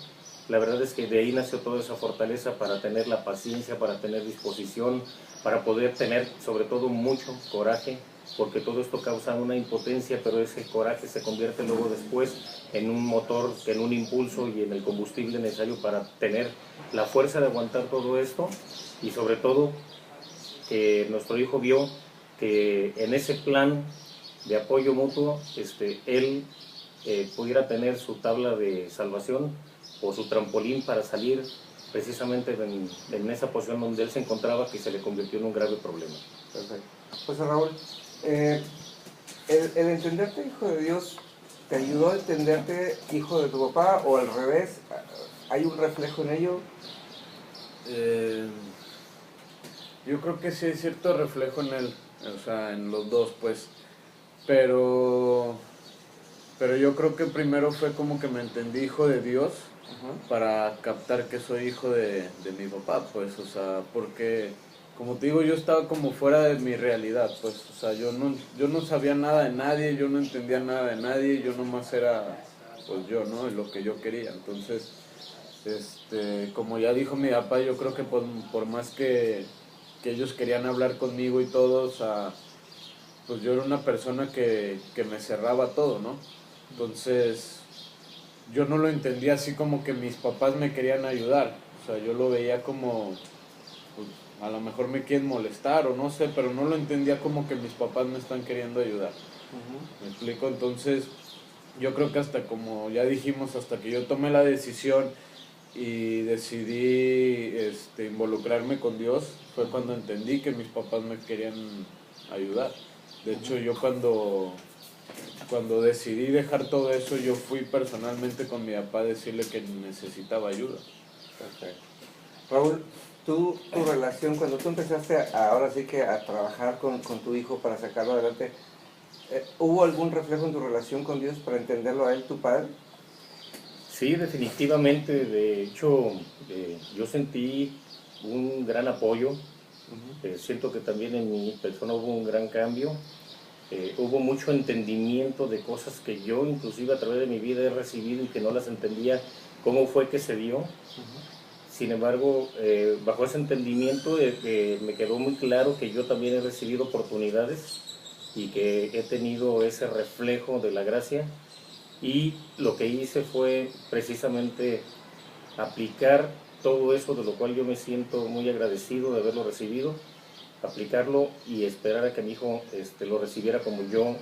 la verdad es que de ahí nació toda esa fortaleza para tener la paciencia, para tener disposición, para poder tener sobre todo mucho coraje, porque todo esto causa una impotencia, pero ese coraje se convierte luego después en un motor, en un impulso y en el combustible necesario para tener la fuerza de aguantar todo esto y sobre todo que nuestro hijo vio que en ese plan de apoyo mutuo él pudiera tener su tabla de salvación o su trampolín para salir precisamente en esa posición donde él se encontraba, que se le convirtió en un grave problema. Perfecto. José Raúl, el entenderte hijo de Dios, ¿te ayudó a entenderte hijo de tu papá o al revés? ¿Hay un reflejo en ello? Yo creo que sí hay cierto reflejo en él, o sea, en los dos, pues, pero yo creo que primero fue como que me entendí hijo de Dios para captar que soy hijo de mi papá, pues, o sea, porque como te digo, yo estaba como fuera de mi realidad, pues, o sea, yo no sabía nada de nadie, yo no entendía nada de nadie, yo nomás era, pues yo, ¿no? Lo que yo quería. Entonces, como ya dijo mi papá, yo creo que por más que ellos querían hablar conmigo y todo, o sea, pues yo era una persona que me cerraba todo, ¿no? Entonces, yo no lo entendía así como que mis papás me querían ayudar, o sea, yo lo veía como, pues, a lo mejor me quieren molestar o no sé, pero no lo entendía como que mis papás me están queriendo ayudar. ¿Me explico? Entonces, yo creo que hasta como ya dijimos, hasta que yo tomé la decisión y decidí involucrarme con Dios, fue cuando entendí que mis papás me querían ayudar. De hecho, yo cuando decidí dejar todo eso, yo fui personalmente con mi papá a decirle que necesitaba ayuda. Perfecto. Raúl, tu relación, cuando tú empezaste ahora sí que a trabajar con tu hijo para sacarlo adelante, ¿hubo algún reflejo en tu relación con Dios para entenderlo a él, tu padre? Sí, definitivamente. De hecho, yo sentí un gran apoyo. Siento que también en mi persona hubo un gran cambio. Hubo mucho entendimiento de cosas que yo inclusive a través de mi vida he recibido y que no las entendía cómo fue que se dio. Sin embargo, bajo ese entendimiento me quedó muy claro que yo también he recibido oportunidades y que he tenido ese reflejo de la gracia, y lo que hice fue precisamente aplicar todo eso, de lo cual yo me siento muy agradecido de haberlo recibido, aplicarlo y esperar a que mi hijo lo recibiera como yo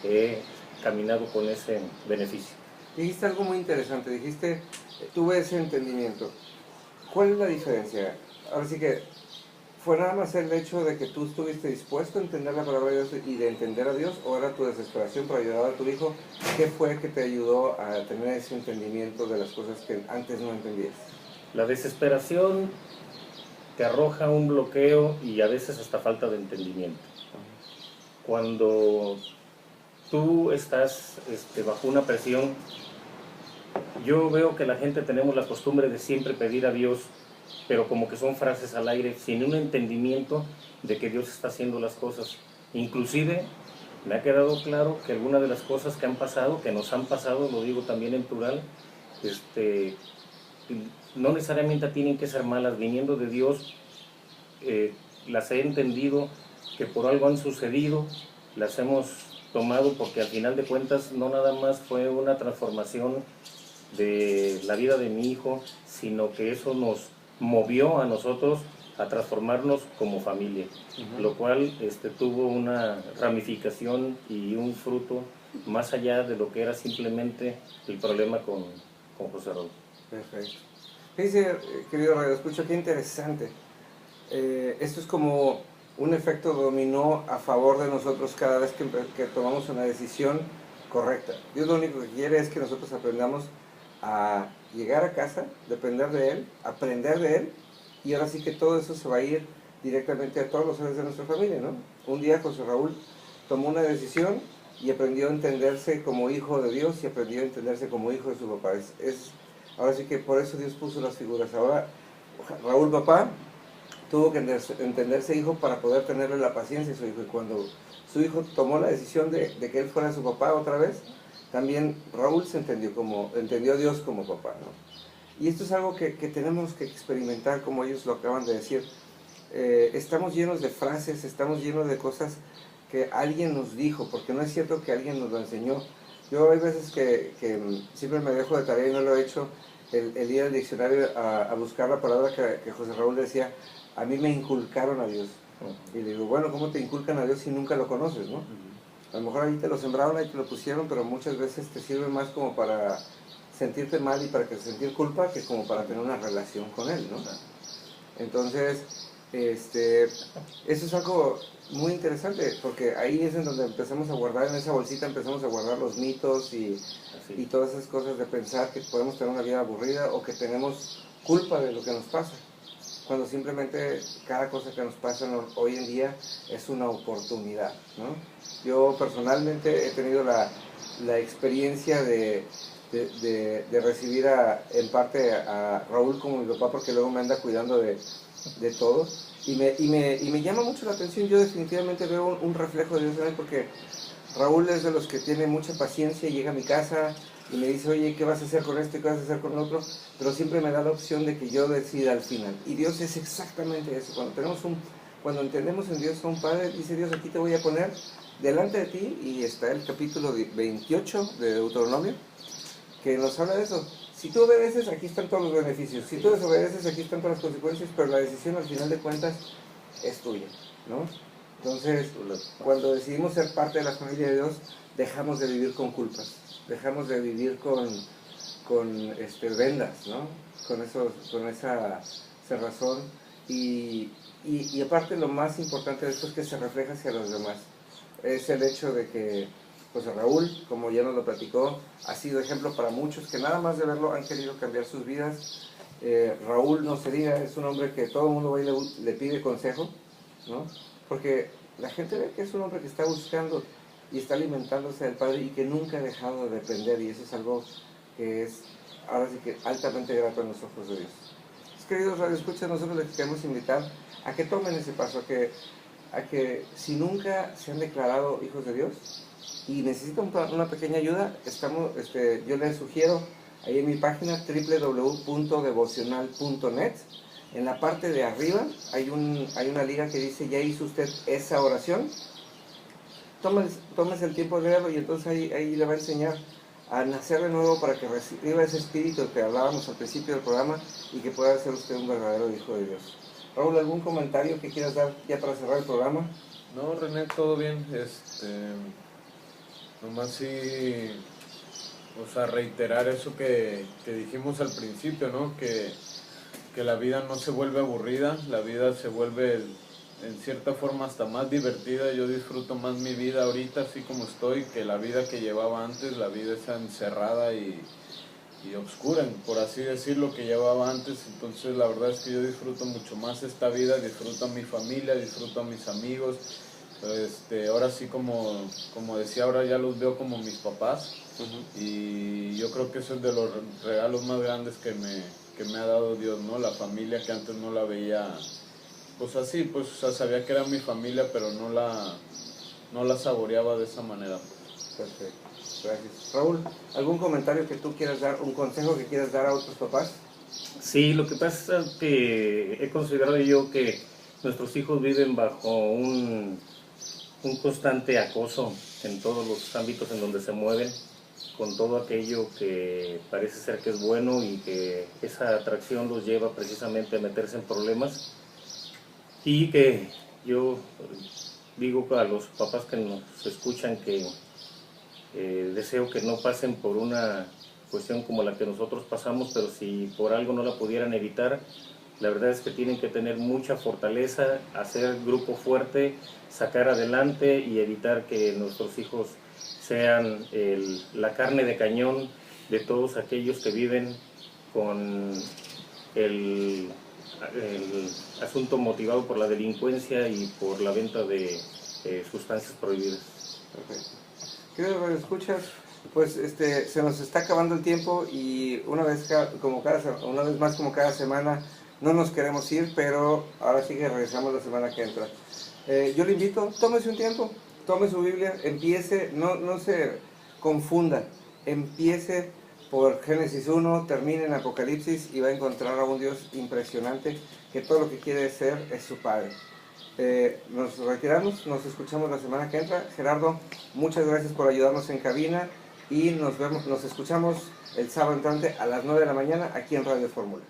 he caminado con ese beneficio. Dijiste algo muy interesante, dijiste, tuve ese entendimiento. ¿Cuál es la diferencia? Ahora sí que, ¿fue nada más el hecho de que tú estuviste dispuesto a entender la palabra de Dios y de entender a Dios, o era tu desesperación por ayudar a tu hijo? ¿Qué fue que te ayudó a tener ese entendimiento de las cosas que antes no entendías? La desesperación te arroja un bloqueo y a veces hasta falta de entendimiento. Cuando tú estás bajo una presión, yo veo que la gente tenemos la costumbre de siempre pedir a Dios, pero como que son frases al aire, sin un entendimiento de que Dios está haciendo las cosas. Inclusive me ha quedado claro que algunas de las cosas que han pasado, que nos han pasado, lo digo también en plural, no necesariamente tienen que ser malas, viniendo de Dios. Las he entendido que por algo han sucedido, las hemos tomado porque al final de cuentas no nada más fue una transformación de la vida de mi hijo, sino que eso nos movió a nosotros a transformarnos como familia, lo cual tuvo una ramificación y un fruto más allá de lo que era simplemente el problema con José Raúl. Perfecto. Fíjese, querido Radio Escucha, qué interesante. Esto es como un efecto dominó a favor de nosotros cada vez que tomamos una decisión correcta. Dios lo único que quiere es que nosotros aprendamos a llegar a casa, depender de Él, aprender de Él, y ahora sí que todo eso se va a ir directamente a todos los seres de nuestra familia, ¿no? Un día José Raúl tomó una decisión y aprendió a entenderse como hijo de Dios y aprendió a entenderse como hijo de su papá. Ahora sí que por eso Dios puso las figuras. Ahora Raúl papá tuvo que entenderse hijo para poder tenerle la paciencia a su hijo, y cuando su hijo tomó la decisión de que él fuera su papá otra vez, también Raúl entendió a Dios como papá, ¿no? Y esto es algo que tenemos que experimentar, como ellos lo acaban de decir. Estamos llenos de frases, estamos llenos de cosas que alguien nos dijo, porque no es cierto que alguien nos lo enseñó. Yo hay veces que siempre me dejo de tarea y no lo he hecho, el ir al diccionario a buscar la palabra que José Raúl decía: a mí me inculcaron a Dios. Y le digo, bueno, ¿cómo te inculcan a Dios si nunca lo conoces, no? A lo mejor ahí te lo sembraron, ahí te lo pusieron, pero muchas veces te sirve más como para sentirte mal y para sentir culpa, que como para tener una relación con Él, ¿no? Entonces, eso es algo muy interesante, porque ahí es en donde empezamos a guardar, en esa bolsita empezamos a guardar los mitos y todas esas cosas de pensar que podemos tener una vida aburrida o que tenemos culpa de lo que nos pasa, cuando simplemente cada cosa que nos pasa hoy en día es una oportunidad, ¿no? Yo personalmente he tenido la experiencia de recibir en parte a Raúl como mi papá, porque luego me anda cuidando de todo, y me llama mucho la atención. Yo definitivamente veo un reflejo de Dios en él, porque Raúl es de los que tiene mucha paciencia, llega a mi casa y me dice, oye, ¿qué vas a hacer con esto y qué vas a hacer con lo otro? Pero siempre me da la opción de que yo decida al final. Y Dios es exactamente eso. Cuando entendemos en Dios a un Padre, dice Dios, aquí te voy a poner delante de ti, y está el capítulo 28 de Deuteronomio, que nos habla de eso. Si tú obedeces, aquí están todos los beneficios. Si tú desobedeces, aquí están todas las consecuencias, pero la decisión al final de cuentas es tuya, ¿no? Entonces, cuando decidimos ser parte de la familia de Dios, dejamos de vivir con culpas, dejamos de vivir con vendas, ¿no? Con esa cerrazón. Y aparte, lo más importante de esto es que se refleja hacia los demás. Es el hecho de que José Raúl, como ya nos lo platicó, ha sido ejemplo para muchos que nada más de verlo han querido cambiar sus vidas. Raúl, no se diga, es un hombre que todo el mundo va y le pide consejo, ¿no? Porque la gente ve que es un hombre que está buscando y está alimentándose del Padre y que nunca ha dejado de depender, y eso es algo que es, ahora sí que altamente grato en los ojos de Dios. Queridos radioescuchas, nosotros les queremos invitar a que tomen ese paso, a que si nunca se han declarado hijos de Dios y necesitan una pequeña ayuda, yo les sugiero ahí en mi página www.devocional.net. En la parte de arriba hay una liga que dice, ¿ya hizo usted esa oración? Tómese el tiempo de leerlo, y entonces ahí le va a enseñar a nacer de nuevo para que reciba ese espíritu que hablábamos al principio del programa y que pueda ser usted un verdadero hijo de Dios. Raúl, ¿algún comentario que quieras dar ya para cerrar el programa? No, René, todo bien. Nomás sí, o sea, reiterar eso que dijimos al principio, ¿no? Que la vida no se vuelve aburrida, la vida se vuelve en cierta forma hasta más divertida. Yo disfruto más mi vida ahorita así como estoy que la vida que llevaba antes, la vida esa encerrada y oscura, por así decirlo, que llevaba antes. Entonces la verdad es que yo disfruto mucho más esta vida, disfruto a mi familia, disfruto a mis amigos. Ahora sí, como decía, ahora ya los veo como mis papás. Y yo creo que eso es de los regalos más grandes que me ha dado Dios, ¿no? La familia, que antes no la veía, pues así, pues, o sea, sabía que era mi familia, pero no la saboreaba de esa manera. Perfecto, gracias. Raúl, ¿algún comentario que tú quieras dar, un consejo que quieras dar a otros papás? Sí, lo que pasa es que he considerado yo que nuestros hijos viven bajo un constante acoso en todos los ámbitos en donde se mueven, con todo aquello que parece ser que es bueno, y que esa atracción los lleva precisamente a meterse en problemas. Y que yo digo a los papás que nos escuchan que deseo que no pasen por una cuestión como la que nosotros pasamos, pero si por algo no la pudieran evitar, la verdad es que tienen que tener mucha fortaleza, hacer grupo fuerte, sacar adelante y evitar que nuestros hijos sean la carne de cañón de todos aquellos que viven con el asunto motivado por la delincuencia y por la venta de sustancias prohibidas. Perfecto. Queridos escuchas, pues se nos está acabando el tiempo, y una vez más como cada semana no nos queremos ir, pero ahora sí que regresamos la semana que entra. Yo le invito, tómese un tiempo, tome su Biblia, empiece, no se confunda, empiece por Génesis 1, termine en Apocalipsis y va a encontrar a un Dios impresionante que todo lo que quiere ser es su Padre. Nos retiramos, nos escuchamos la semana que entra. Gerardo, muchas gracias por ayudarnos en cabina, y nos escuchamos el sábado entrante a las 9 de la mañana aquí en Radio Fórmula.